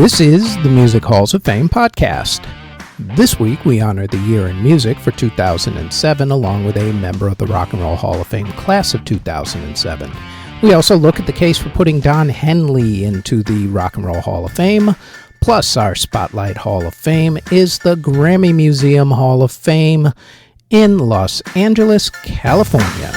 This is the Music Halls of Fame podcast. This week we honor the year in music for 2007 along with a member of the Rock and Roll Hall of Fame class of 2007. We also look at the case for putting Don Henley into the Rock and Roll Hall of Fame. Plus, our Spotlight Hall of Fame is the Grammy Museum Hall of Fame in Los Angeles, California.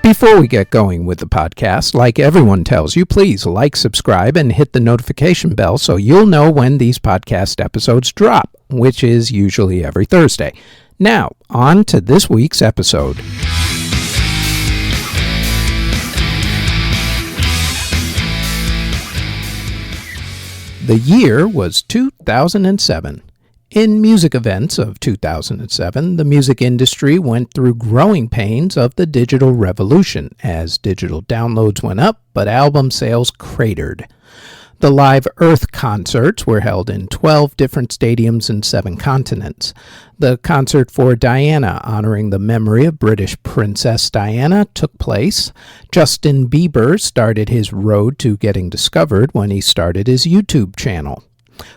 Before we get going with the podcast, like everyone tells you, please like, subscribe, and hit the notification bell so you'll know when these podcast episodes drop, which is usually every Thursday. Now, on to this week's episode. The year was 2007. In music events of 2007, the music industry went through growing pains of the digital revolution as digital downloads went up, but album sales cratered. The Live Earth concerts were held in 12 different stadiums in 7 continents. The concert for Diana, honoring the memory of British Princess Diana, took place. Justin Bieber started his road to getting discovered when he started his YouTube channel.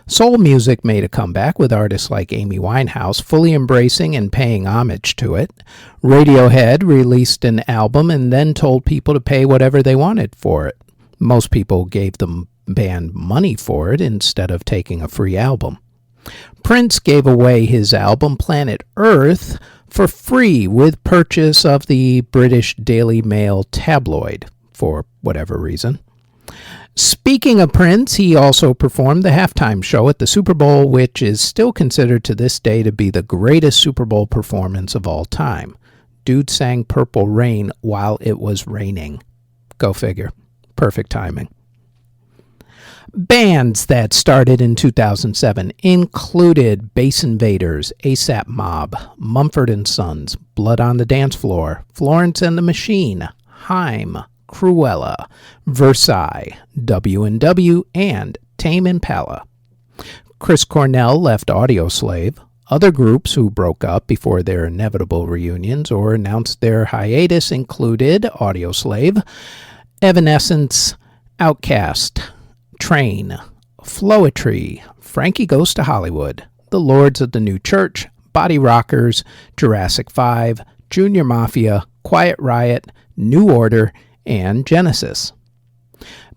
Soul music made a comeback with artists like Amy Winehouse fully embracing and paying homage to it. Radiohead released an album and then told people to pay whatever they wanted for it. Most people gave the band money for it instead of taking a free album. Prince gave away his album Planet Earth for free with purchase of the British Daily Mail tabloid for whatever reason. Speaking of Prince, he also performed the halftime show at the Super Bowl, which is still considered to this day to be the greatest Super Bowl performance of all time. Dude sang Purple Rain while it was raining. Go figure. Perfect timing. Bands that started in 2007 included Bass Invaders, ASAP Mob, Mumford & Sons, Blood on the Dance Floor, Florence and the Machine, R.E.M, Cruella, Versailles, W&W, and Tame Impala. Chris Cornell left Audioslave. Other groups who broke up before their inevitable reunions or announced their hiatus included Audioslave, Evanescence, Outkast, Train, Floetry, Frankie Goes to Hollywood, The Lords of the New Church, Body Rockers, Jurassic 5, Junior Mafia, Quiet Riot, New Order, and Genesis.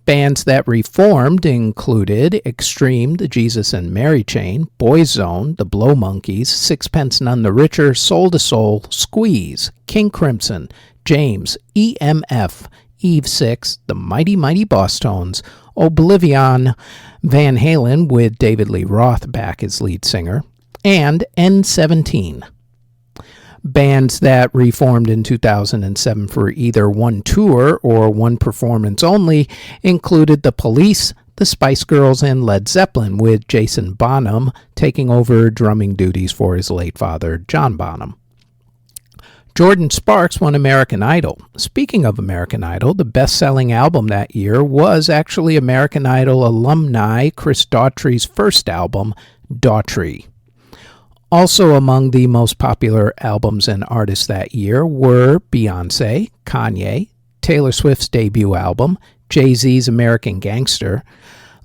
Bands that reformed included Extreme, the Jesus and Mary Chain, Boyzone, the Blow Monkeys, Sixpence None the Richer, Soul to Soul, Squeeze, King Crimson, James, EMF, Eve 6, the Mighty Mighty Boss Tones, Oblivion, Van Halen with David Lee Roth back as lead singer, and N17. Bands that reformed in 2007 for either one tour or one performance only included The Police, the Spice Girls, and Led Zeppelin, with Jason Bonham taking over drumming duties for his late father, John Bonham. Jordan Sparks won American Idol. Speaking of American Idol, the best-selling album that year was actually American Idol alumni Chris Daughtry's first album, Daughtry. Also among the most popular albums and artists that year were Beyoncé, Kanye, Taylor Swift's debut album, Jay-Z's American Gangster,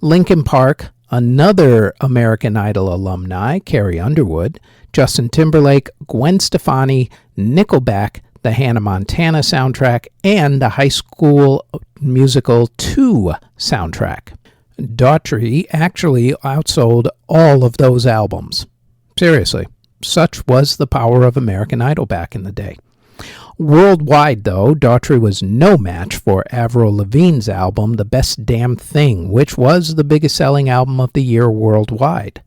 Linkin Park, another American Idol alumni, Carrie Underwood, Justin Timberlake, Gwen Stefani, Nickelback, the Hannah Montana soundtrack, and the High School Musical 2 soundtrack. Daughtry actually outsold all of those albums. Seriously, such was the power of American Idol back in the day. Worldwide, though, Daughtry was no match for Avril Lavigne's album, The Best Damn Thing, which was the biggest selling album of the year worldwide.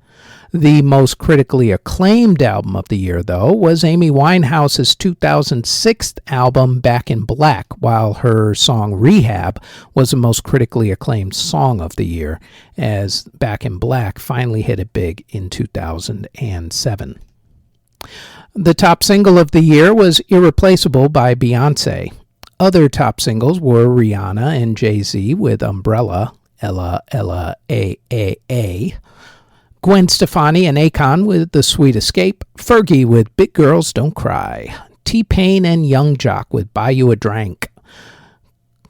The most critically acclaimed album of the year, though, was Amy Winehouse's 2006 album, Back in Black, while her song Rehab was the most critically acclaimed song of the year, as Back in Black finally hit it big in 2007. The top single of the year was Irreplaceable by Beyoncé. Other top singles were Rihanna and Jay-Z with Umbrella, Ella, Ella, A. Gwen Stefani and Akon with The Sweet Escape, Fergie with Big Girls Don't Cry, T-Pain and Young Jock with Buy You a Drank,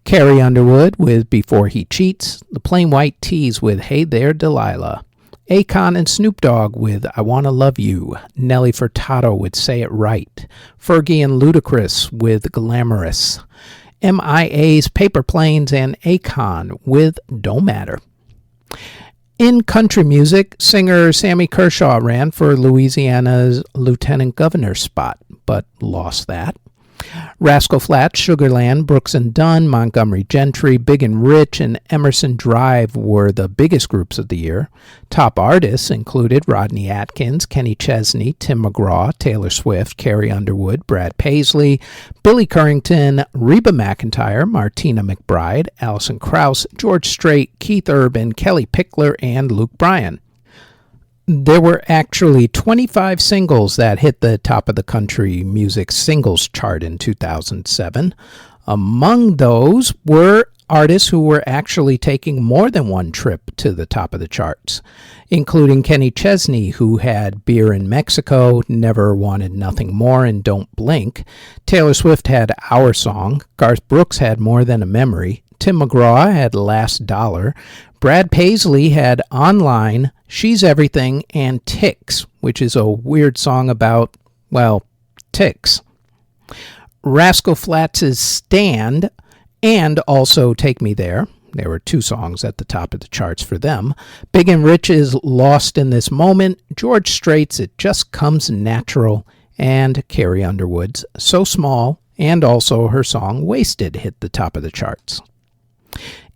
Carrie Underwood with Before He Cheats, The Plain White T's with Hey There Delilah, Akon and Snoop Dogg with I Wanna Love You, Nelly Furtado with Say It Right, Fergie and Ludacris with Glamorous, MIA's Paper Planes and Akon with Don't Matter. In country music, singer Sammy Kershaw ran for Louisiana's lieutenant governor spot, but lost that. Rascal Flatts, Sugarland, Brooks and Dunn, Montgomery Gentry, Big and Rich, and Emerson Drive were the biggest groups of the year. Top artists included Rodney Atkins, Kenny Chesney, Tim McGraw, Taylor Swift, Carrie Underwood, Brad Paisley, Billy Currington, Reba McEntire, Martina McBride, Alison Krauss, George Strait, Keith Urban, Kelly Pickler, and Luke Bryan. There were actually 25 singles that hit the top of the country music singles chart in 2007. Among those were artists who were actually taking more than one trip to the top of the charts, including Kenny Chesney, who had Beer in Mexico, Never Wanted Nothing More, and Don't Blink. Taylor Swift had Our Song. Garth Brooks had More Than a Memory. Tim McGraw had Last Dollar. Brad Paisley had Online, She's Everything, and Ticks, which is a weird song about, well, ticks. Rascal Flatts' Stand and also Take Me There. There were two songs at the top of the charts for them. Big and Rich's Lost in This Moment, George Strait's It Just Comes Natural, and Carrie Underwood's So Small, and also her song Wasted hit the top of the charts.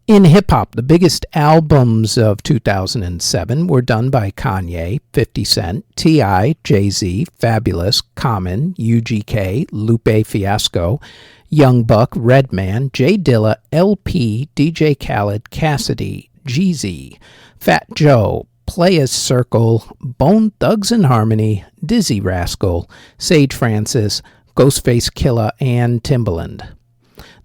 In hip-hop, the biggest albums of 2007 were done by Kanye, 50 Cent, T.I., Jay-Z, Fabulous, Common, UGK, Lupe Fiasco, Young Buck, Redman, J Dilla, LP, DJ Khaled, Cassidy, Jeezy, Fat Joe, Playaz Circle, Bone Thugs and Harmony, Dizzy Rascal, Sage Francis, Ghostface Killah, and Timbaland.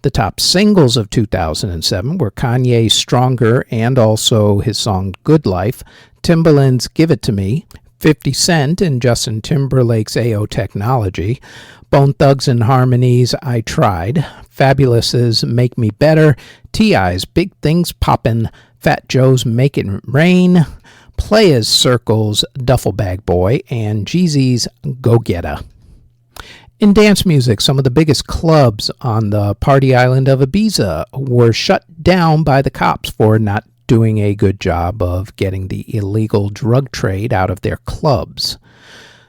The top singles of 2007 were Kanye's Stronger and also his song Good Life, Timbaland's Give It To Me, 50 Cent and Justin Timberlake's AO Technology, Bone Thugs and Harmony's I Tried, Fabulous's Make Me Better, T.I.'s Big Things Poppin', Fat Joe's Make It Rain, Playaz Circle's Duffel Bag Boy, and Jeezy's Go Getta. In dance music, some of the biggest clubs on the party island of Ibiza were shut down by the cops for not doing a good job of getting the illegal drug trade out of their clubs.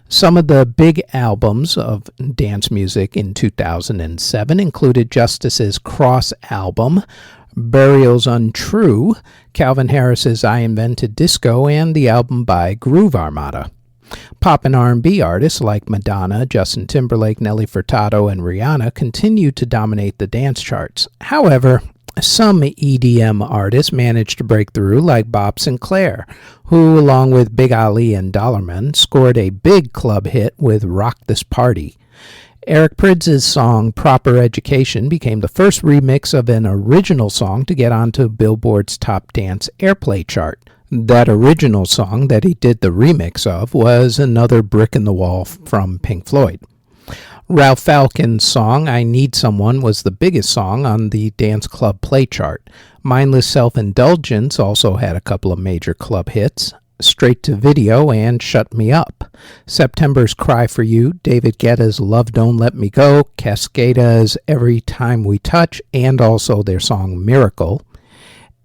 Some of the big albums of dance music in 2007 included Justice's Cross album, Burial's Untrue, Calvin Harris's I Invented Disco, and the album by Groove Armada. Pop and R&B artists like Madonna, Justin Timberlake, Nelly Furtado, and Rihanna continue to dominate the dance charts. However, some EDM artists managed to break through, like Bob Sinclair, who, along with Big Ali and Dollarman, scored a big club hit with Rock This Party. Eric Prydz' song Proper Education became the first remix of an original song to get onto Billboard's Top Dance Airplay chart. That original song that he did the remix of was Another Brick in the Wall from Pink Floyd. Ralph Falcon's song I Need Someone was the biggest song on the Dance Club Play chart. Mindless Self-Indulgence also had a couple of major club hits, Straight to Video and Shut Me Up. September's Cry for You, David Guetta's Love Don't Let Me Go, Cascada's Every Time We Touch, and also their song Miracle.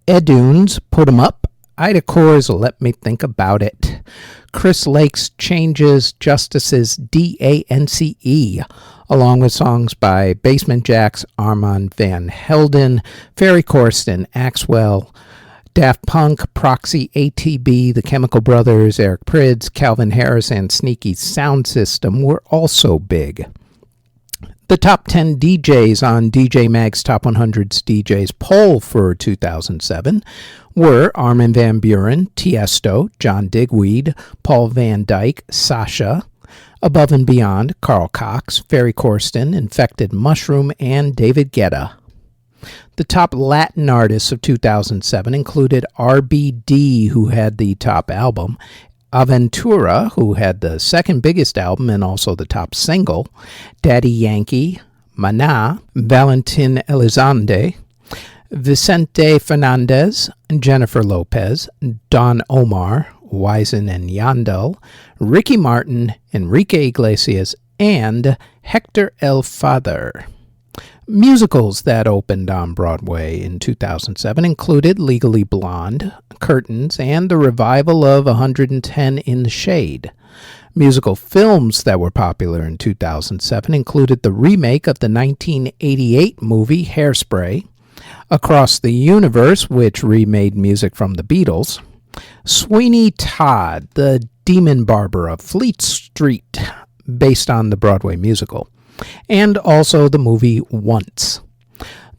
Edun's Put 'Em Up, Ida Core's Let Me Think About It, Chris Lake's Changes, Justice's DANCE, along with songs by Basement Jaxx, Armand Van Helden, Ferry Corsten, Axwell, Daft Punk, Proxy, ATB, The Chemical Brothers, Eric Prydz, Calvin Harris, and Sneaky Sound System were also big. The top 10 DJs on DJ Mag's Top 100's DJs poll for 2007 were Armin van Buuren, Tiesto, John Digweed, Paul Van Dyke, Sasha, Above and Beyond, Carl Cox, Ferry Corsten, Infected Mushroom, and David Guetta. The top Latin artists of 2007 included RBD, who had the top album, Aventura, who had the second biggest album and also the top single, Daddy Yankee, Maná, Valentin Elizalde, Vicente Fernandez, Jennifer Lopez, Don Omar, Wisin and Yandel, Ricky Martin, Enrique Iglesias, and Hector El Father. Musicals that opened on Broadway in 2007 included Legally Blonde, Curtains, and the revival of 110 in the Shade. Musical films that were popular in 2007 included the remake of the 1988 movie Hairspray, Across the Universe, which remade music from the Beatles, Sweeney Todd, the Demon Barber of Fleet Street, based on the Broadway musical, and also the movie Once.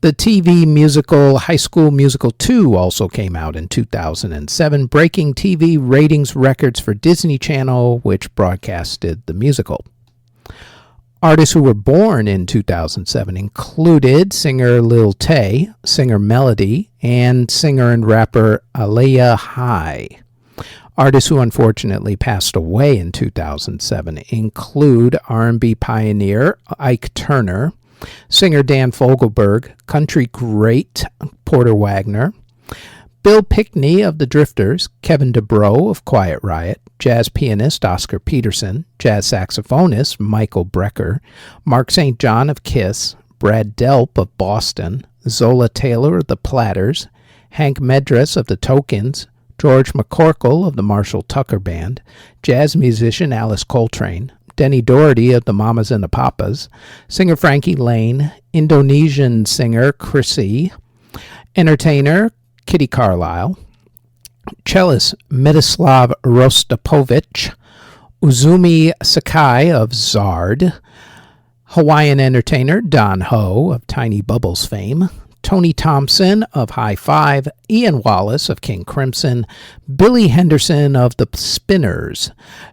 The TV musical High School Musical 2 also came out in 2007, breaking TV ratings records for Disney Channel, which broadcasted the musical. Artists who were born in 2007 included singer Lil Tay, singer Melody, and singer and rapper Aliyah High. Artists who unfortunately passed away in 2007 include R&B pioneer Ike Turner, singer Dan Fogelberg, country great Porter Wagner, Bill Pickney of the Drifters, Kevin DuBrow of Quiet Riot, jazz pianist Oscar Peterson, jazz saxophonist Michael Brecker, Mark St. John of Kiss, Brad Delp of Boston, Zola Taylor of the Platters, Hank Medress of the Tokens, George McCorkle of the Marshall Tucker Band, jazz musician Alice Coltrane, Denny Doherty of the Mamas and the Papas, singer Frankie Lane, Indonesian singer Chrissy, entertainer Kitty Carlisle, cellist Miroslav Rostapovich, Uzumi Sakai of Zard, Hawaiian entertainer Don Ho of Tiny Bubbles fame, Tony Thompson of High Five, Ian Wallace of King Crimson, Billy Henderson of the Spinners,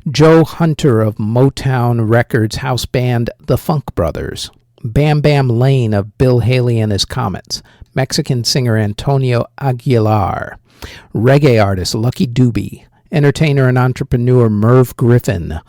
Joe Hunter of Motown Records house band The Funk Brothers, Bam Bam Lane of Bill Haley and His Comets, Mexican singer Antonio Aguilar, reggae artist Lucky Dube, entertainer and entrepreneur Merv Griffin,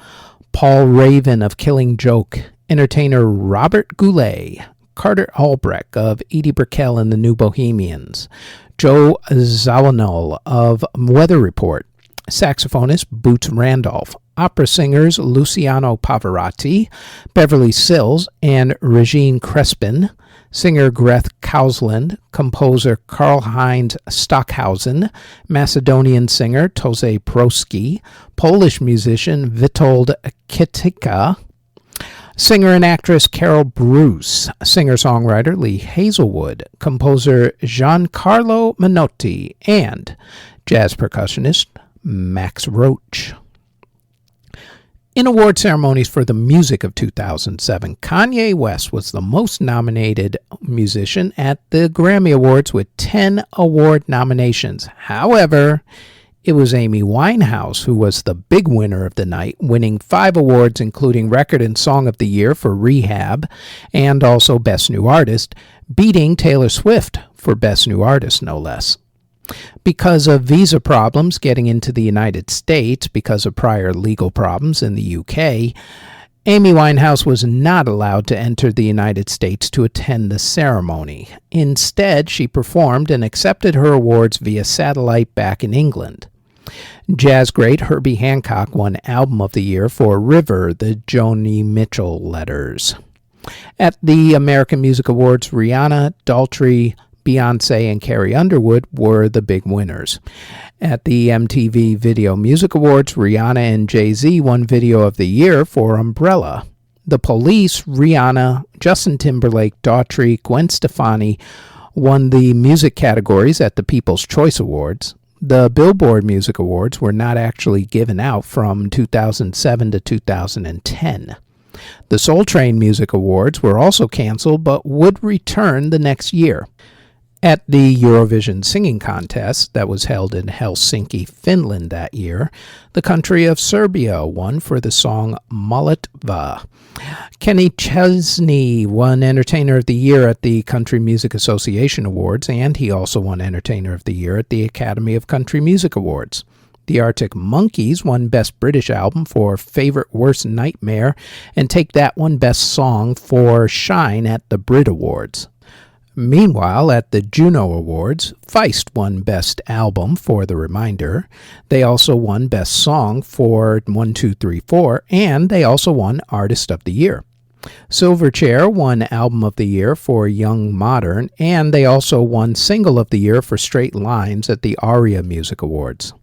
Paul Raven of Killing Joke, entertainer Robert Goulet, Carter Albrecht of Edie Brickell and the New Bohemians, Joe Zawinul of Weather Report, saxophonist Boots Randolph, opera singers Luciano Pavarotti, Beverly Sills, and Regine Crespin, singer Greth Kausland, composer Karl-Heinz Stockhausen, Macedonian singer Toze Proski, Polish musician Witold Kitika, singer and actress Carol Bruce, singer-songwriter Lee Hazelwood, composer Giancarlo Menotti, and jazz percussionist Max Roach. In award ceremonies for the music of 2007, Kanye West was the most nominated musician at the Grammy Awards with 10 award nominations. However, it was Amy Winehouse who was the big winner of the night, winning 5 awards, including Record and Song of the Year for Rehab and also Best New Artist, beating Taylor Swift for Best New Artist, no less. Because of visa problems getting into the United States because of prior legal problems in the UK, Amy Winehouse was not allowed to enter the United States to attend the ceremony. Instead, she performed and accepted her awards via satellite back in England. Jazz great Herbie Hancock won Album of the Year for River, the Joni Mitchell Letters. At the American Music Awards, Rihanna, Daltrey, Beyoncé, and Carrie Underwood were the big winners. At the MTV Video Music Awards, Rihanna and Jay-Z won Video of the Year for Umbrella. The Police, Rihanna, Justin Timberlake, Daughtry, Gwen Stefani won the music categories at the People's Choice Awards. The Billboard Music Awards were not actually given out from 2007 to 2010. The Soul Train Music Awards were also canceled but would return the next year. At the Eurovision Singing Contest that was held in Helsinki, Finland that year, the country of Serbia won for the song Molitva. Kenny Chesney won Entertainer of the Year at the Country Music Association Awards, and he also won Entertainer of the Year at the Academy of Country Music Awards. The Arctic Monkeys won Best British Album for Favorite Worst Nightmare, and Take That won Best Song for Shine at the Brit Awards. Meanwhile, at the Juno Awards, Feist won Best Album for The Reminder. They also won Best Song for 1, 2, 3, 4, and they also won Artist of the Year. Silverchair won Album of the Year for Young Modern, and they also won Single of the Year for Straight Lines at the R.E.M Music Awards.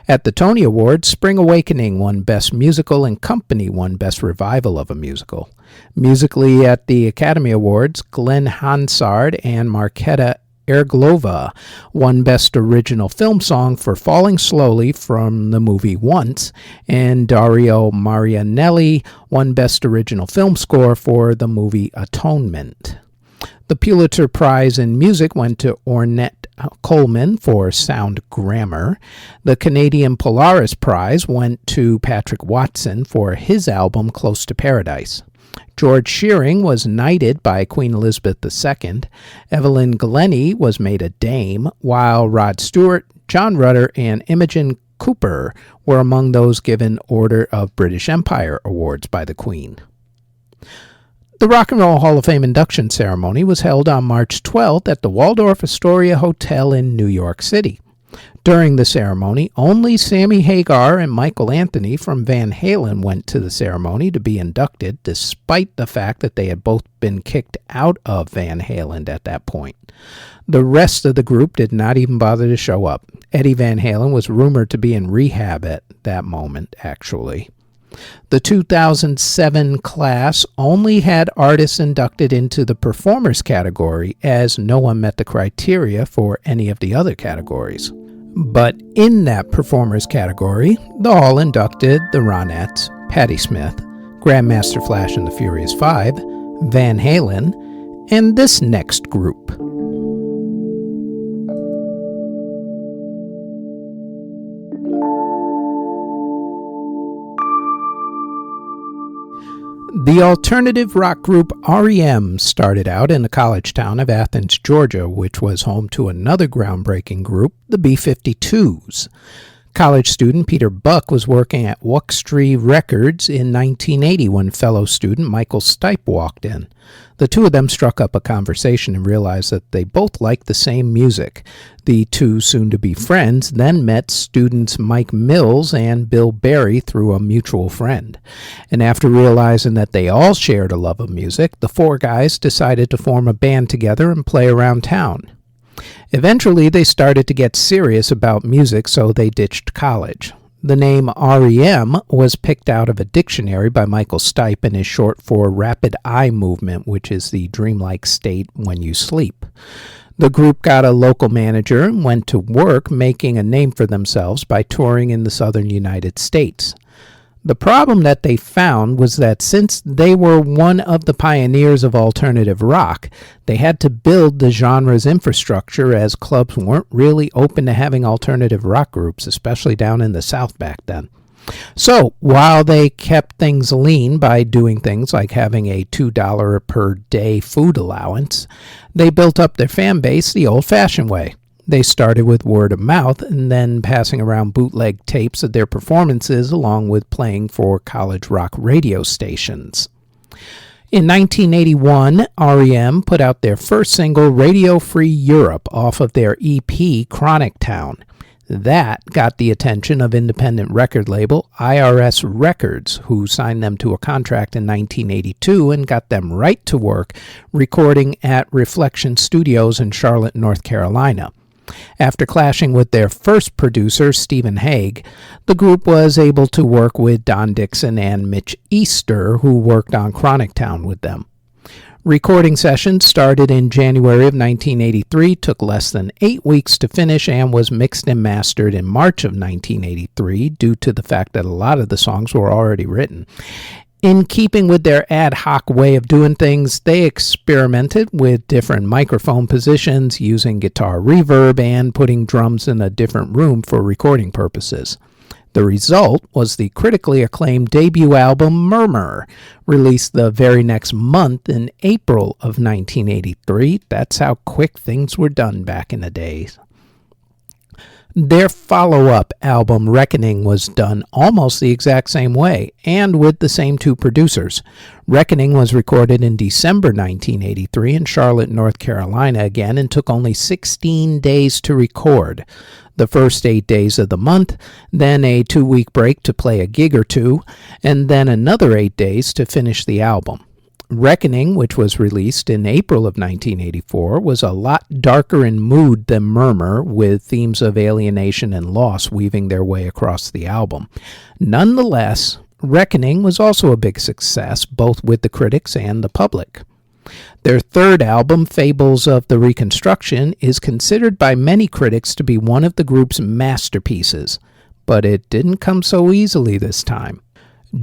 At the Tony Awards, Spring Awakening won Best Musical and Company won Best Revival of a Musical. Musically at the Academy Awards, Glenn Hansard and Marketa Erglova won Best Original Film Song for Falling Slowly from the movie Once, and Dario Marianelli won Best Original Film Score for the movie Atonement. The Pulitzer Prize in Music went to Ornette Coleman for Sound Grammar. The Canadian Polaris Prize went to Patrick Watson for his album Close to Paradise. George Shearing was knighted by Queen Elizabeth II. Evelyn Glennie was made a dame, while Rod Stewart, John Rutter, and Imogen Cooper were among those given Order of British Empire awards by the Queen. The Rock and Roll Hall of Fame induction ceremony was held on March 12th at the Waldorf Astoria Hotel in New York City. During the ceremony, only Sammy Hagar and Michael Anthony from Van Halen went to the ceremony to be inducted, despite the fact that they had both been kicked out of Van Halen at that point. The rest of the group did not even bother to show up. Eddie Van Halen was rumored to be in rehab at that moment, actually. The 2007 class only had artists inducted into the performers category, as no one met the criteria for any of the other categories. But in that performers category, the Hall inducted the Ronettes, Patti Smith, Grandmaster Flash and the Furious Five, Van Halen, and this next group. The alternative rock group R.E.M. started out in the college town of Athens, Georgia, which was home to another groundbreaking group, the B-52s. College student Peter Buck was working at Wuxtree Records in 1980 when fellow student Michael Stipe walked in. The two of them struck up a conversation and realized that they both liked the same music. The two soon-to-be friends then met students Mike Mills and Bill Berry through a mutual friend. And after realizing that they all shared a love of music, the four guys decided to form a band together and play around town. Eventually, they started to get serious about music, so they ditched college. The name R.E.M. was picked out of a dictionary by Michael Stipe and is short for Rapid Eye Movement, which is the dreamlike state when you sleep. The group got a local manager and went to work making a name for themselves by touring in the southern United States. The problem that they found was that since they were one of the pioneers of alternative rock, they had to build the genre's infrastructure, as clubs weren't really open to having alternative rock groups, especially down in the South back then. So, while they kept things lean by doing things like having a $2 per day food allowance, they built up their fan base the old-fashioned way. They started with word of mouth and then passing around bootleg tapes of their performances along with playing for college rock radio stations. In 1981, R.E.M. put out their first single, Radio Free Europe, off of their EP, Chronic Town. That got the attention of independent record label IRS Records, who signed them to a contract in 1982 and got them right to work recording at Reflection Studios in Charlotte, North Carolina. After clashing with their first producer, Stephen Hague, the group was able to work with Don Dixon and Mitch Easter, who worked on Chronic Town with them. Recording sessions started in January of 1983, took less than 8 weeks to finish, and was mixed and mastered in March of 1983 due to the fact that a lot of the songs were already written. In keeping with their ad hoc way of doing things, they experimented with different microphone positions, using guitar reverb, and putting drums in a different room for recording purposes. The result was the critically acclaimed debut album Murmur, released the very next month in April of 1983. That's how quick things were done back in the days. Their follow-up album, Reckoning, was done almost the exact same way, and with the same two producers. Reckoning was recorded in December 1983 in Charlotte, North Carolina again, and took only 16 days to record. The first 8 days of the month, then a 2-week break to play a gig or two, and then another 8 days to finish the album. Reckoning, which was released in April of 1984, was a lot darker in mood than Murmur, with themes of alienation and loss weaving their way across the album. Nonetheless, Reckoning was also a big success, both with the critics and the public. Their third album, Fables of the Reconstruction, is considered by many critics to be one of the group's masterpieces, but it didn't come so easily this time.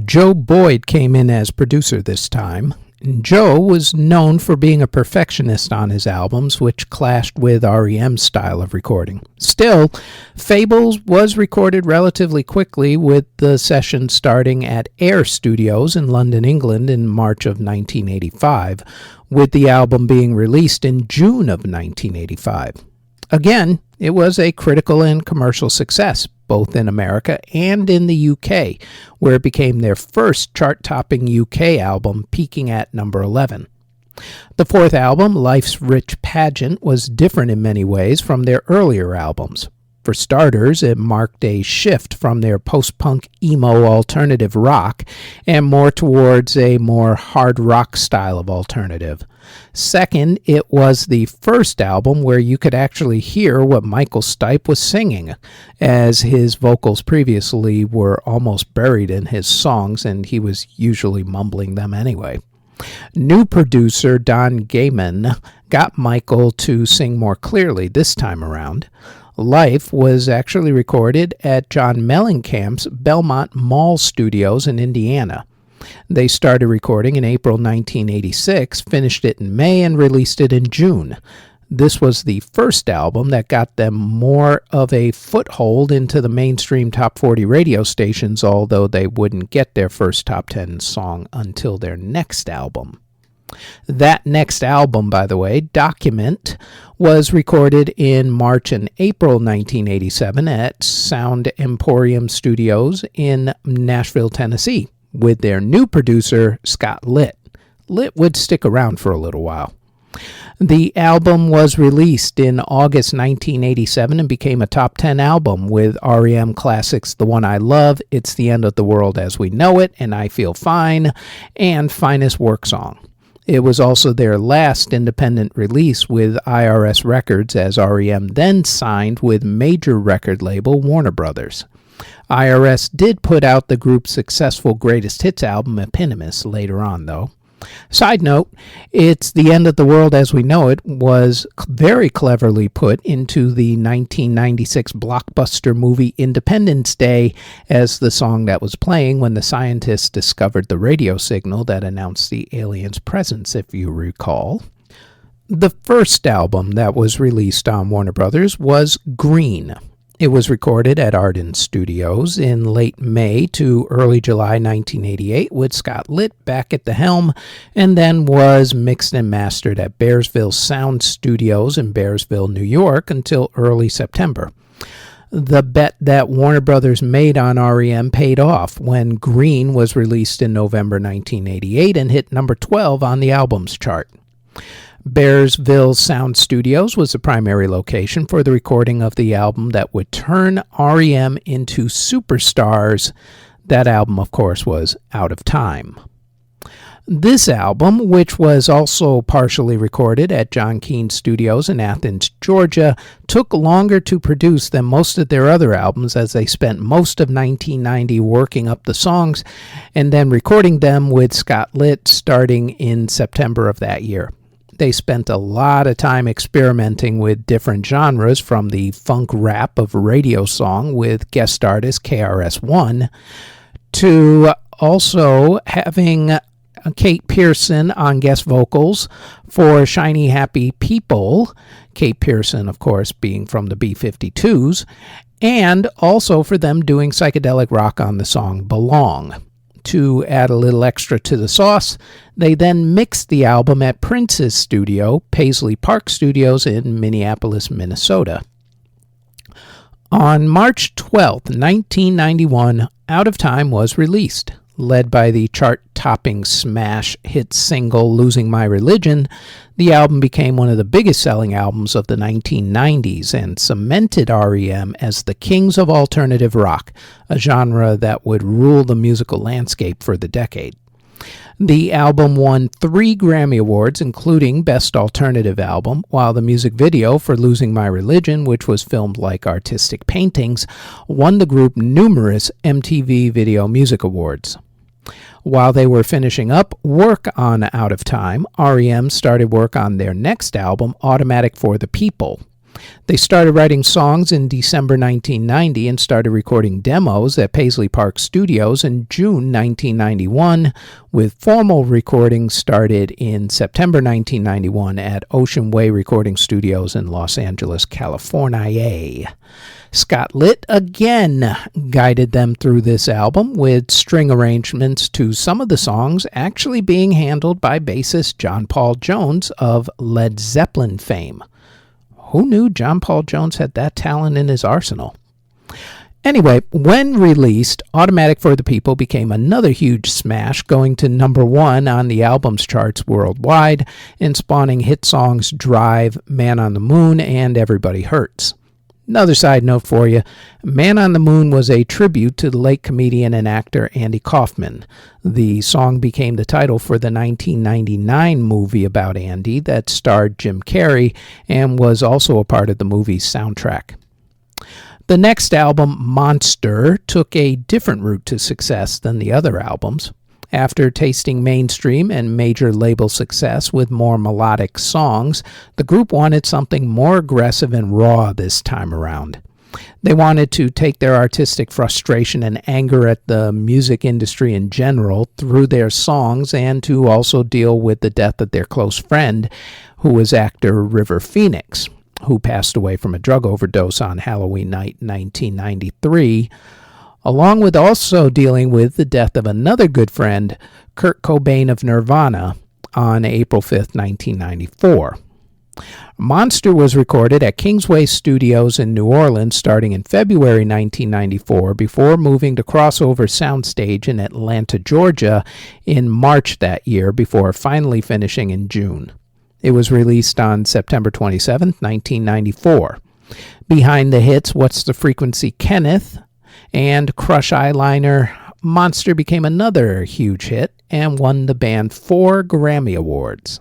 Joe Boyd came in as producer this time. Joe was known for being a perfectionist on his albums, which clashed with R.E.M's style of recording. Still, Fables was recorded relatively quickly, with the session starting at Air Studios in London, England in March of 1985, with the album being released in June of 1985. Again, it was a critical and commercial success, both in America and in the UK, where it became their first chart-topping UK album, peaking at number 11. The fourth album, Life's Rich Pageant, was different in many ways from their earlier albums. For starters, it marked a shift from their post-punk emo alternative rock and more towards a more hard rock style of alternative. Second, it was the first album where you could actually hear what Michael Stipe was singing, as his vocals previously were almost buried in his songs and he was usually mumbling them anyway. New producer Don Henley got Michael to sing more clearly this time around. Life was actually recorded at John Mellencamp's Belmont Mall Studios in Indiana. They started recording in April 1986, finished it in May, and released it in June. This was the first album that got them more of a foothold into the mainstream top 40 radio stations, although they wouldn't get their first top 10 song until their next album. That next album, by the way, Document, was recorded in March and April 1987 at Sound Emporium Studios in Nashville, Tennessee, with their new producer, Scott Litt. Litt would stick around for a little while. The album was released in August 1987 and became a top 10 album with R.E.M. classics The One I Love, It's the End of the World as We Know It, and I Feel Fine, and Finest Work Song. It was also their last independent release with IRS Records, as R.E.M. then signed with major record label Warner Brothers. IRS did put out the group's successful greatest hits album, Eponymous, later on, though. Side note, It's the End of the World as We Know It was very cleverly put into the 1996 blockbuster movie Independence Day as the song that was playing when the scientists discovered the radio signal that announced the aliens' presence, if you recall. The first album that was released on Warner Brothers was Green. It was recorded at Arden Studios in late May to early July 1988 with Scott Litt back at the helm, and then was mixed and mastered at Bearsville Sound Studios in Bearsville, New York until early September. The bet that Warner Brothers made on R.E.M. paid off when Green was released in November 1988 and hit number 12 on the albums chart. Bearsville Sound Studios was the primary location for the recording of the album that would turn R.E.M. into superstars. That album, of course, was Out of Time. This album, which was also partially recorded at John Keane Studios in Athens, Georgia, took longer to produce than most of their other albums, as they spent most of 1990 working up the songs and then recording them with Scott Litt starting in September of that year. They spent a lot of time experimenting with different genres, from the funk rap of Radio Song with guest artist KRS-One to also having Kate Pearson on guest vocals for Shiny Happy People, Kate Pearson, of course, being from the B-52s, and also for them doing psychedelic rock on the song Belong. To add a little extra to the sauce, they then mixed the album at Prince's studio, Paisley Park Studios in Minneapolis, Minnesota. On March 12, 1991, Out of Time was released. Led by the chart-topping smash hit single Losing My Religion, the album became one of the biggest-selling albums of the 1990s and cemented R.E.M. as the kings of alternative rock, a genre that would rule the musical landscape for the decade. The album won 3 Grammy Awards, including Best Alternative Album, while the music video for Losing My Religion, which was filmed like artistic paintings, won the group numerous MTV Video Music Awards. While they were finishing up work on Out of Time, R.E.M. started work on their next album, Automatic for the People. They started writing songs in December 1990 and started recording demos at Paisley Park Studios in June 1991, with formal recordings started in September 1991 at Ocean Way Recording Studios in Los Angeles, California. Scott Litt again guided them through this album, with string arrangements to some of the songs actually being handled by bassist John Paul Jones of Led Zeppelin fame. Who knew John Paul Jones had that talent in his arsenal? Anyway, when released, Automatic for the People became another huge smash, going to number 1 on the albums charts worldwide and spawning hit songs Drive, Man on the Moon, and Everybody Hurts. Another side note for you, Man on the Moon was a tribute to the late comedian and actor Andy Kaufman. The song became the title for the 1999 movie about Andy that starred Jim Carrey and was also a part of the movie's soundtrack. The next album, Monster, took a different route to success than the other albums. After tasting mainstream and major label success with more melodic songs, the group wanted something more aggressive and raw this time around. They wanted to take their artistic frustration and anger at the music industry in general through their songs and to also deal with the death of their close friend, who was actor River Phoenix, who passed away from a drug overdose on Halloween night 1993, along with also dealing with the death of another good friend, Kurt Cobain of Nirvana, on April 5, 1994. Monster was recorded at Kingsway Studios in New Orleans starting in February 1994 before moving to Crossover Soundstage in Atlanta, Georgia in March that year before finally finishing in June. It was released on September 27, 1994. Behind the hits What's the Frequency, Kenneth, and Crush Eyeliner, Monster became another huge hit and won the band 4 Grammy Awards.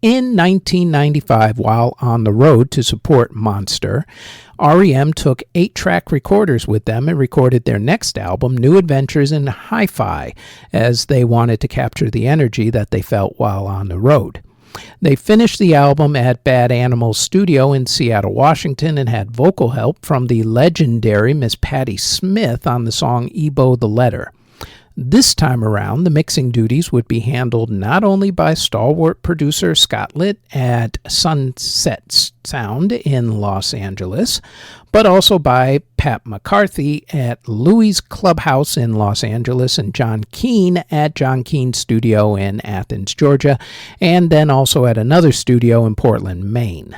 In 1995, while on the road to support Monster, R.E.M. took 8-track recorders with them and recorded their next album, New Adventures in Hi-Fi, as they wanted to capture the energy that they felt while on the road. They finished the album at Bad Animals Studio in Seattle, Washington, and had vocal help from the legendary Miss Patti Smith on the song Ebo the Letter. This time around, the mixing duties would be handled not only by stalwart producer Scott Litt at Sunset Sound in Los Angeles, but also by Pat McCarthy at Louis Clubhouse in Los Angeles and John Keane at John Keane Studio in Athens, Georgia, and then also at another studio in Portland, Maine.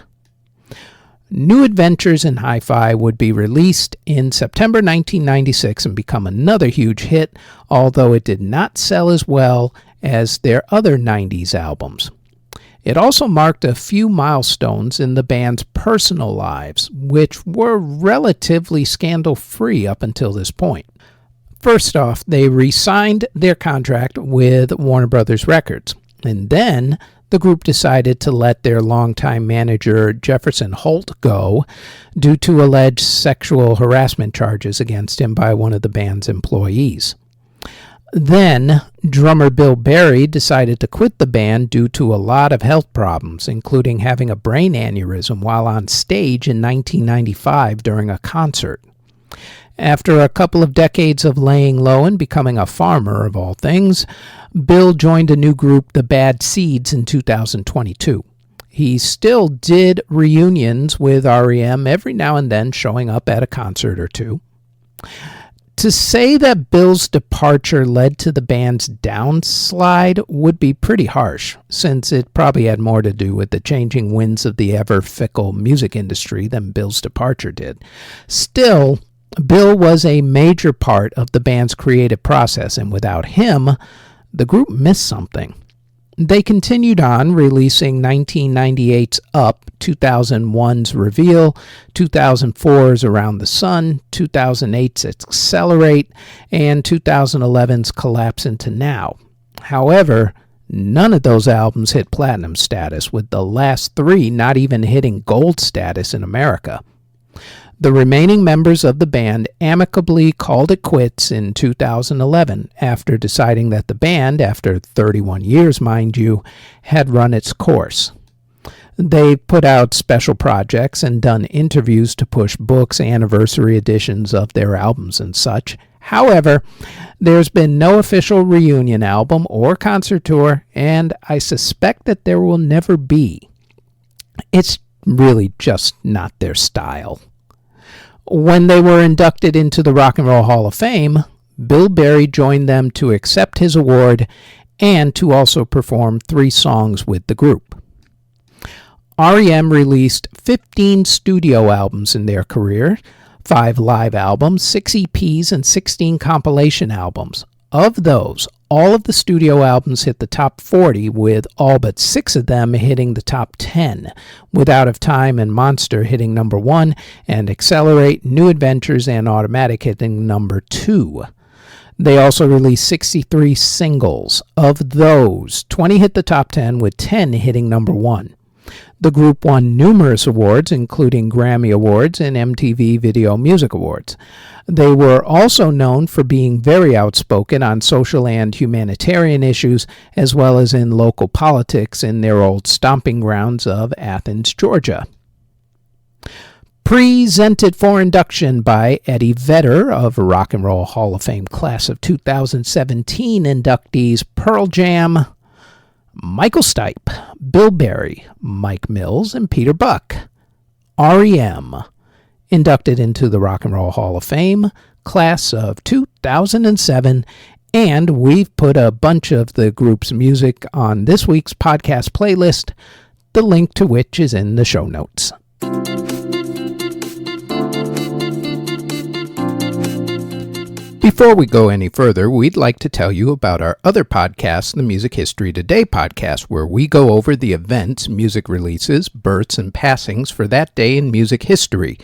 New Adventures in Hi-Fi would be released in September 1996 and become another huge hit, although it did not sell as well as their other 90s albums. It also marked a few milestones in the band's personal lives, which were relatively scandal-free up until this point. First off, they re-signed their contract with Warner Brothers Records, and then the group decided to let their longtime manager Jefferson Holt go due to alleged sexual harassment charges against him by one of the band's employees. Then, drummer Bill Berry decided to quit the band due to a lot of health problems, including having a brain aneurysm while on stage in 1995 during a concert. After a couple of decades of laying low and becoming a farmer of all things, Bill joined a new group, the Bad Seeds, in 2022. He still did reunions with R.E.M. every now and then, showing up at a concert or two. To say that Bill's departure led to the band's downslide would be pretty harsh, since it probably had more to do with the changing winds of the ever-fickle music industry than Bill's departure did. Still, Bill was a major part of the band's creative process, and without him, the group missed something. They continued on, releasing 1998's Up, 2001's Reveal, 2004's Around the Sun, 2008's Accelerate, and 2011's Collapse into Now. However, none of those albums hit platinum status, with the last three not even hitting gold status in America. The remaining members of the band amicably called it quits in 2011 after deciding that the band, after 31 years, mind you, had run its course. They've put out special projects and done interviews to push books, anniversary editions of their albums and such. However, there's been no official reunion album or concert tour, and I suspect that there will never be. It's really just not their style. When they were inducted into the Rock and Roll Hall of Fame, Bill Berry joined them to accept his award and to also perform 3 songs with the group. R.E.M. released 15 studio albums in their career, 5 live albums, 6 EPs, and 16 compilation albums. Of those, all of the studio albums hit the top 40, with all but 6 of them hitting the top 10, with Out of Time and Monster hitting number 1, and Accelerate, New Adventures, and Automatic hitting number 2. They also released 63 singles. Of those, 20 hit the top 10, with 10 hitting number 1. The group won numerous awards, including Grammy Awards and MTV Video Music Awards. They were also known for being very outspoken on social and humanitarian issues, as well as in local politics in their old stomping grounds of Athens, Georgia. Presented for induction by Eddie Vedder of Rock and Roll Hall of Fame Class of 2017 inductees Pearl Jam, Michael Stipe, Bill Berry, Mike Mills, and Peter Buck. R.E.M. inducted into the Rock and Roll Hall of Fame, Class of 2007, and we've put a bunch of the group's music on this week's podcast playlist, the link to which is in the show notes. Before we go any further, we'd like to tell you about our other podcast, the Music History Today podcast, where we go over the events, music releases, births, and passings for that day in music history.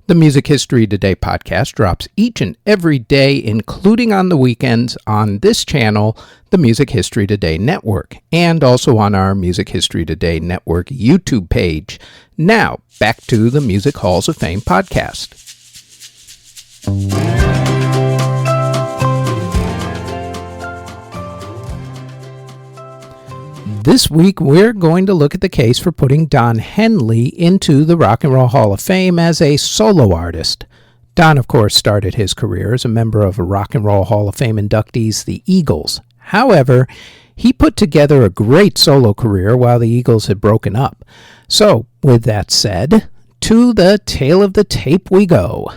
The Music History Today podcast drops each and every day, including on the weekends, on this channel, the Music History Today Network, and also on our Music History Today Network YouTube page. Now, back to the Music Halls of Fame podcast. This week, we're going to look at the case for putting Don Henley into the Rock and Roll Hall of Fame as a solo artist. Don, of course, started his career as a member of Rock and Roll Hall of Fame inductees, the Eagles. However, he put together a great solo career while the Eagles had broken up. So, with that said, to the tale of the tape we go.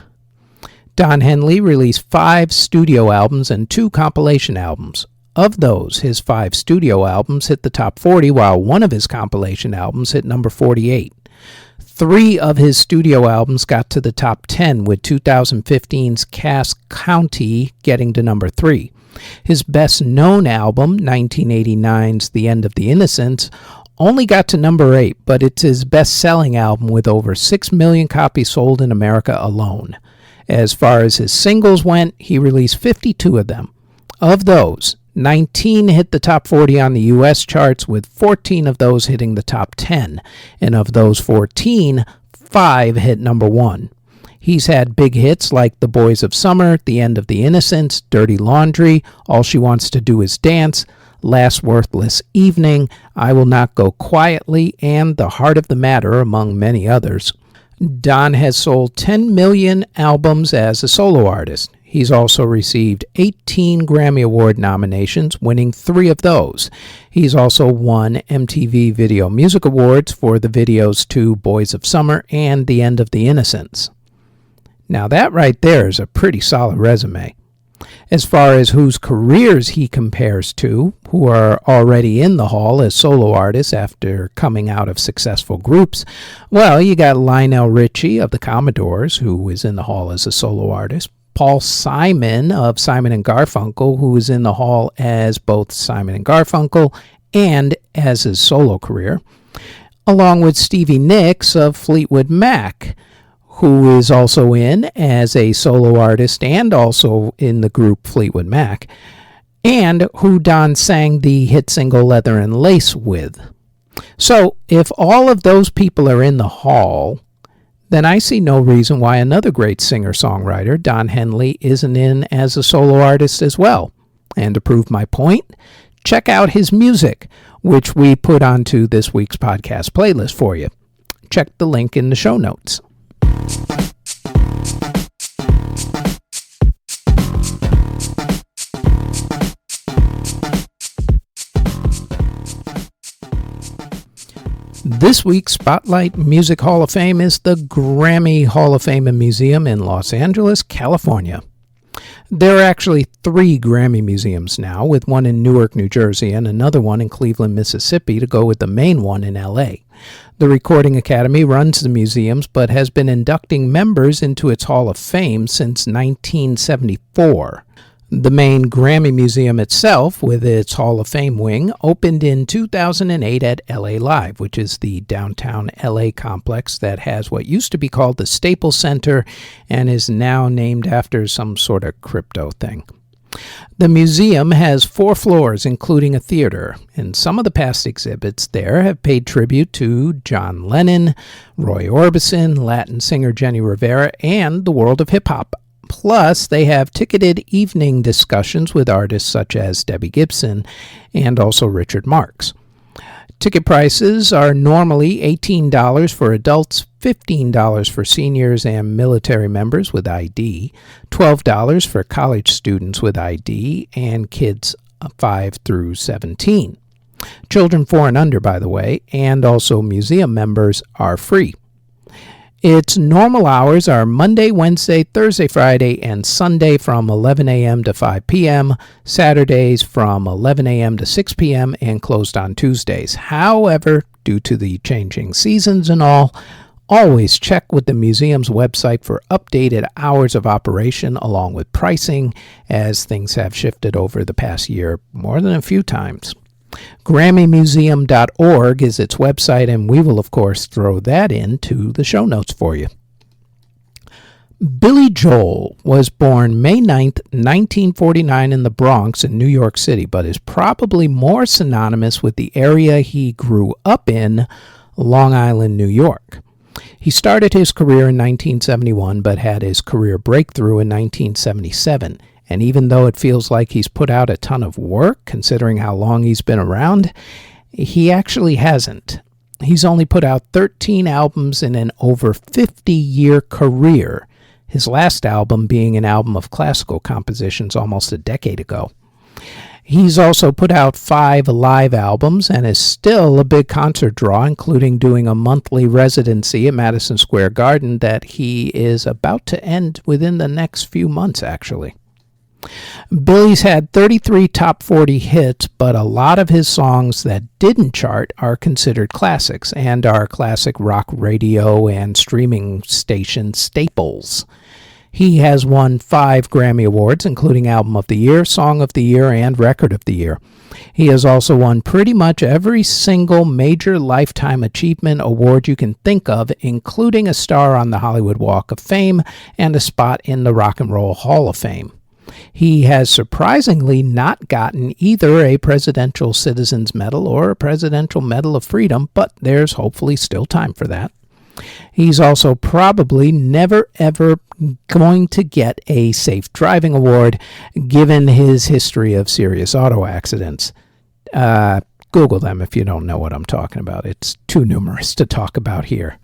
Don Henley released 5 studio albums and 2 compilation albums. Of those, his 5 studio albums hit the top 40, while one of his compilation albums hit number 48. 3 of his studio albums got to the top 10, with 2015's Cass County getting to number 3. His best-known album, 1989's The End of the Innocents, only got to number 8, but it's his best-selling album with over 6 million copies sold in America alone. As far as his singles went, he released 52 of them. Of those, 19 hit the top 40 on the U.S. charts, with 14 of those hitting the top 10. And of those 14, 5 hit number 1. He's had big hits like The Boys of Summer, The End of the Innocents, Dirty Laundry, All She Wants to Do Is Dance, Last Worthless Evening, I Will Not Go Quietly, and The Heart of the Matter, among many others. Don has sold 10 million albums as a solo artist. He's also received 18 Grammy Award nominations, winning 3 of those. He's also won MTV Video Music Awards for the videos to Boys of Summer and The End of the Innocents. Now that right there is a pretty solid resume. As far as whose careers he compares to, who are already in the Hall as solo artists after coming out of successful groups, well, you got Lionel Richie of the Commodores, who is in the Hall as a solo artist, Paul Simon of Simon and Garfunkel, who is in the Hall as both Simon and Garfunkel and as his solo career, along with Stevie Nicks of Fleetwood Mac, who is also in as a solo artist and also in the group Fleetwood Mac, and who Don sang the hit single Leather and Lace with. So if all of those people are in the Hall, then I see no reason why another great singer-songwriter, Don Henley, isn't in as a solo artist as well. And to prove my point, check out his music, which we put onto this week's podcast playlist for you. Check the link in the show notes. This week's Spotlight Music Hall of Fame is the Grammy Hall of Fame and Museum in Los Angeles, California. There are actually 3 Grammy Museums now, with one in Newark, New Jersey, and another one in Cleveland, Mississippi, to go with the main one in L.A. The Recording Academy runs the museums, but has been inducting members into its Hall of Fame since 1974. The main Grammy Museum itself, with its Hall of Fame wing, opened in 2008 at LA Live, which is the downtown LA complex that has what used to be called the Staples Center and is now named after some sort of crypto thing. The museum has 4 floors, including a theater, and some of the past exhibits there have paid tribute to John Lennon, Roy Orbison, Latin singer Jenny Rivera, and the world of hip-hop. Plus, they have ticketed evening discussions with artists such as Debbie Gibson and also Richard Marx. Ticket prices are normally $18 for adults, $15 for seniors and military members with ID, $12 for college students with ID, and kids 5 through 17. Children 4 and under, by the way, and also museum members are free. Its normal hours are Monday, Wednesday, Thursday, Friday, and Sunday from 11 a.m. to 5 p.m., Saturdays from 11 a.m. to 6 p.m., and closed on Tuesdays. However, due to the changing seasons and all, always check with the museum's website for updated hours of operation along with pricing, as things have shifted over the past year more than a few times. GrammyMuseum.org is its website, and we will, of course, throw that into the show notes for you. Billy Joel was born May 9th, 1949 in the Bronx in New York City, but is probably more synonymous with the area he grew up in, Long Island, New York. He started his career in 1971, but had his career breakthrough in 1977. And even though it feels like he's put out a ton of work, considering how long he's been around, he actually hasn't. He's only put out 13 albums in an over 50-year career, his last album being an album of classical compositions almost a decade ago. He's also put out 5 live albums and is still a big concert draw, including doing a monthly residency at Madison Square Garden that he is about to end within the next few months, actually. Billy's had 33 top 40 hits, but a lot of his songs that didn't chart are considered classics and are classic rock radio and streaming station staples. He has won 5 Grammy Awards, including Album of the Year, Song of the Year, and Record of the Year. He has also won pretty much every single major Lifetime Achievement Award you can think of, including a star on the Hollywood Walk of Fame and a spot in the Rock and Roll Hall of Fame. He has surprisingly not gotten either a Presidential Citizens Medal or a Presidential Medal of Freedom, but there's hopefully still time for that. He's also probably never ever going to get a Safe Driving Award, given his history of serious auto accidents. Google them if you don't know what I'm talking about. It's too numerous to talk about here.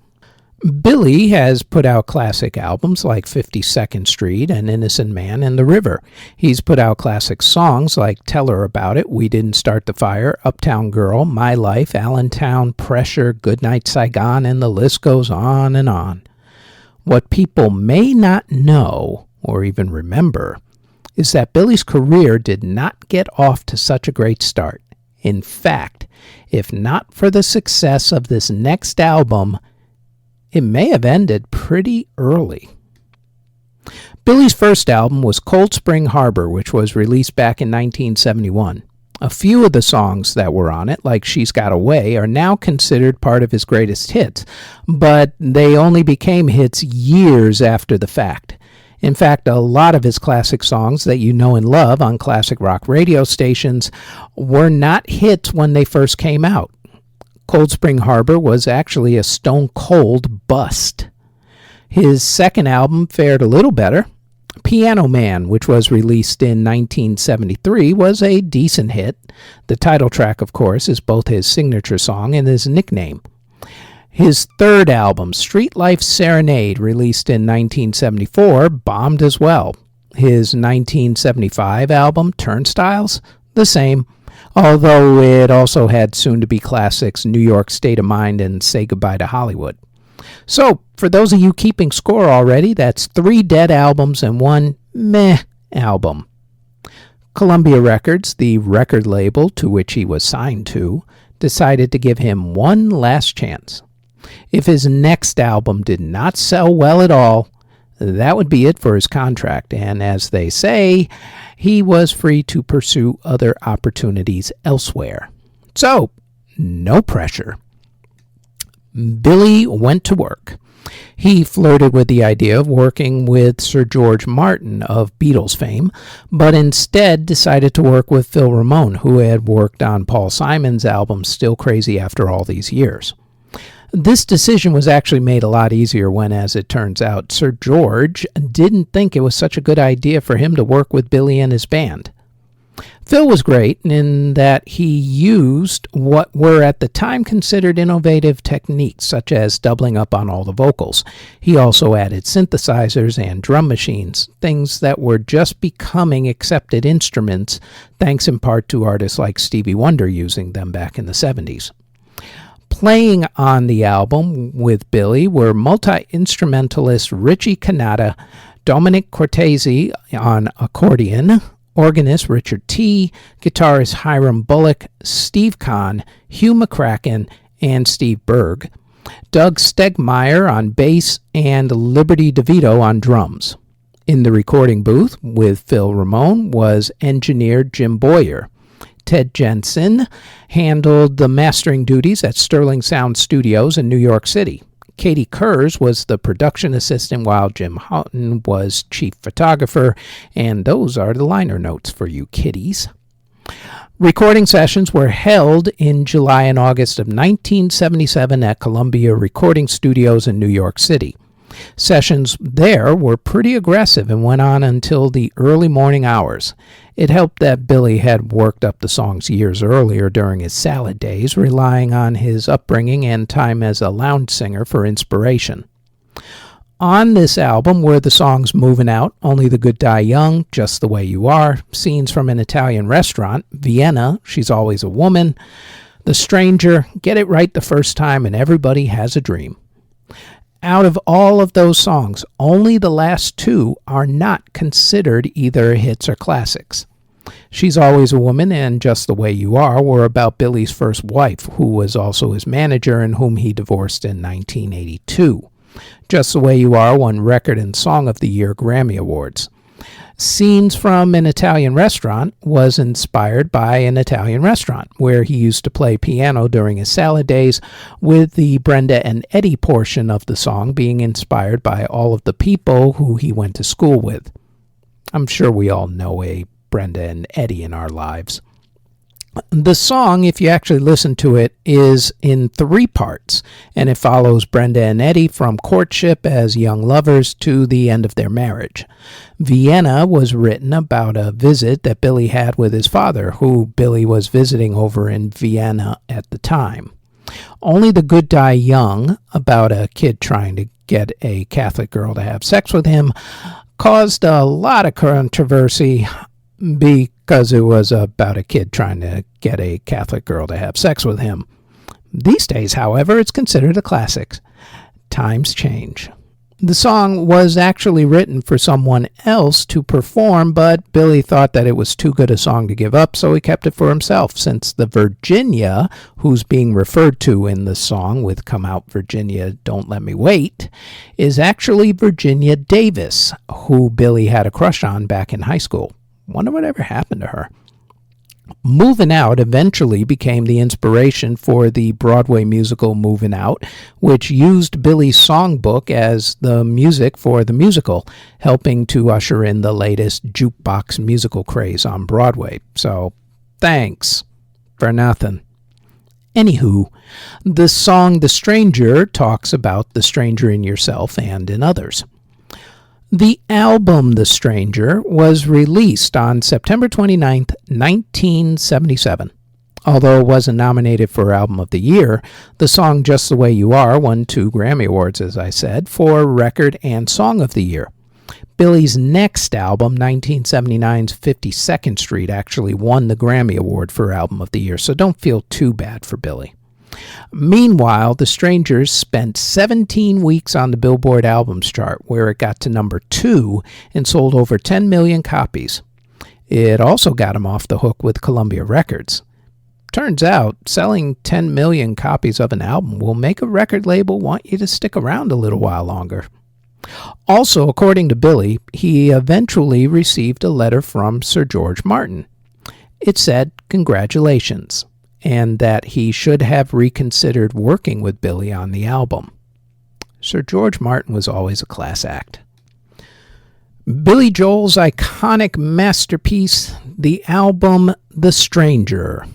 Billy has put out classic albums like 52nd Street and Innocent Man and The River. He's put out classic songs like Tell Her About It, We Didn't Start the Fire, Uptown Girl, My Life, Allentown, Pressure, Goodnight Saigon, and the list goes on and on. What people may not know or even remember is that Billy's career did not get off to such a great start. In fact, if not for the success of this next album, it may have ended pretty early. Billy's first album was Cold Spring Harbor, which was released back in 1971. A few of the songs that were on it, like She's Got Away, are now considered part of his greatest hits, but they only became hits years after the fact. In fact, a lot of his classic songs that you know and love on classic rock radio stations were not hits when they first came out. Cold Spring Harbor was actually a stone cold bust. His second album fared a little better. Piano Man, which was released in 1973, was a decent hit. The title track, of course, is both his signature song and his nickname. His third album, Street Life Serenade, released in 1974, bombed as well. His 1975 album, Turnstiles, the same, although it also had soon-to-be classics New York State of Mind and Say Goodbye to Hollywood. So, for those of you keeping score already, that's 3 dead albums and 1 meh album. Columbia Records, the record label to which he was signed to, decided to give him one last chance. If his next album did not sell well at all, that would be it for his contract, and as they say, he was free to pursue other opportunities elsewhere. So, no pressure. Billy went to work. He flirted with the idea of working with Sir George Martin of Beatles fame, but instead decided to work with Phil Ramone, who had worked on Paul Simon's album Still Crazy After All These Years. This decision was actually made a lot easier when, as it turns out, Sir George didn't think it was such a good idea for him to work with Billy and his band. Phil was great in that he used what were at the time considered innovative techniques, such as doubling up on all the vocals. He also added synthesizers and drum machines, things that were just becoming accepted instruments, thanks in part to artists like Stevie Wonder using them back in the 70s. Playing on the album with Billy were multi-instrumentalist Richie Cannata, Dominic Cortese on accordion, organist Richard T., guitarist Hiram Bullock, Steve Kahn, Hugh McCracken, and Steve Berg, Doug Stegmeyer on bass, and Liberty DeVito on drums. In the recording booth with Phil Ramone was engineer Jim Boyer. Ted Jensen handled the mastering duties at Sterling Sound Studios in New York City. Katie Kurz was the production assistant while Jim Houghton was chief photographer, and those are the liner notes for you kiddies. Recording sessions were held in July and August of 1977 at Columbia Recording Studios in New York City. Sessions there were pretty aggressive and went on until the early morning hours. It helped that Billy had worked up the songs years earlier during his salad days, relying on his upbringing and time as a lounge singer for inspiration. On this album were the songs Movin' Out, Only the Good Die Young, Just the Way You Are, Scenes from an Italian Restaurant, Vienna, She's Always a Woman, The Stranger, Get It Right the First Time, and Everybody Has a Dream. Out of all of those songs, only the last 2 are not considered either hits or classics. She's Always a Woman and Just the Way You Are were about Billy's first wife, who was also his manager and whom he divorced in 1982. Just the Way You Are won Record and Song of the Year Grammy Awards. Scenes from an Italian Restaurant was inspired by an Italian restaurant where he used to play piano during his salad days, with the Brenda and Eddie portion of the song being inspired by all of the people who he went to school with. I'm sure we all know a Brenda and Eddie in our lives. The song, if you actually listen to it, is in 3 parts, and it follows Brenda and Eddie from courtship as young lovers to the end of their marriage. Vienna was written about a visit that Billy had with his father, who Billy was visiting over in Vienna at the time. Only the Good Die Young, about a kid trying to get a Catholic girl to have sex with him, caused a lot of controversy because it was about a kid trying to get a Catholic girl to have sex with him. These days, however, it's considered a classic. Times change. The song was actually written for someone else to perform, but Billy thought that it was too good a song to give up, so he kept it for himself, since the Virginia, who's being referred to in the song with "Come Out Virginia, Don't Let Me Wait," is actually Virginia Davis, who Billy had a crush on back in high school. Wonder whatever happened to her. Movin' Out eventually became the inspiration for the Broadway musical Movin' Out, which used Billy's songbook as the music for the musical, helping to usher in the latest jukebox musical craze on Broadway. So, thanks for nothing. Anywho, the song The Stranger talks about the stranger in yourself and in others. The album The Stranger was released on September 29th, 1977. Although it wasn't nominated for Album of the Year, the song Just the Way You Are won 2 Grammy Awards, as I said, for Record and Song of the Year. Billy's next album, 1979's 52nd Street, actually won the Grammy Award for Album of the Year, so don't feel too bad for Billy. Meanwhile, The Strangers spent 17 weeks on the Billboard Albums chart, where it got to number 2 and sold over 10 million copies. It also got him off the hook with Columbia Records. Turns out, selling 10 million copies of an album will make a record label want you to stick around a little while longer. Also, according to Billy, he eventually received a letter from Sir George Martin. It said, "Congratulations," and that he should have reconsidered working with Billy on the album. Sir George Martin was always a class act. Billy Joel's iconic masterpiece, the album The Stranger,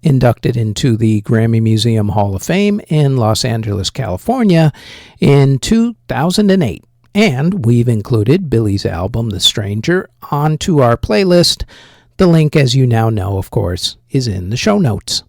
inducted into the Grammy Museum Hall of Fame in Los Angeles, California in 2008. And we've included Billy's album The Stranger onto our playlist. The link, as you now know, of course, is in the show notes.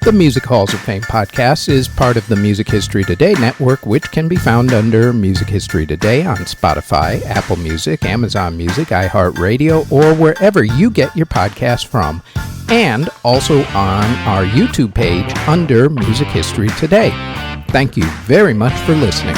The Music Halls of Fame podcast is part of the Music History Today network, which can be found under Music History Today on Spotify, Apple Music, Amazon Music, iHeartRadio, or wherever you get your podcasts from, and also on our YouTube page under Music History Today. Thank you very much for listening.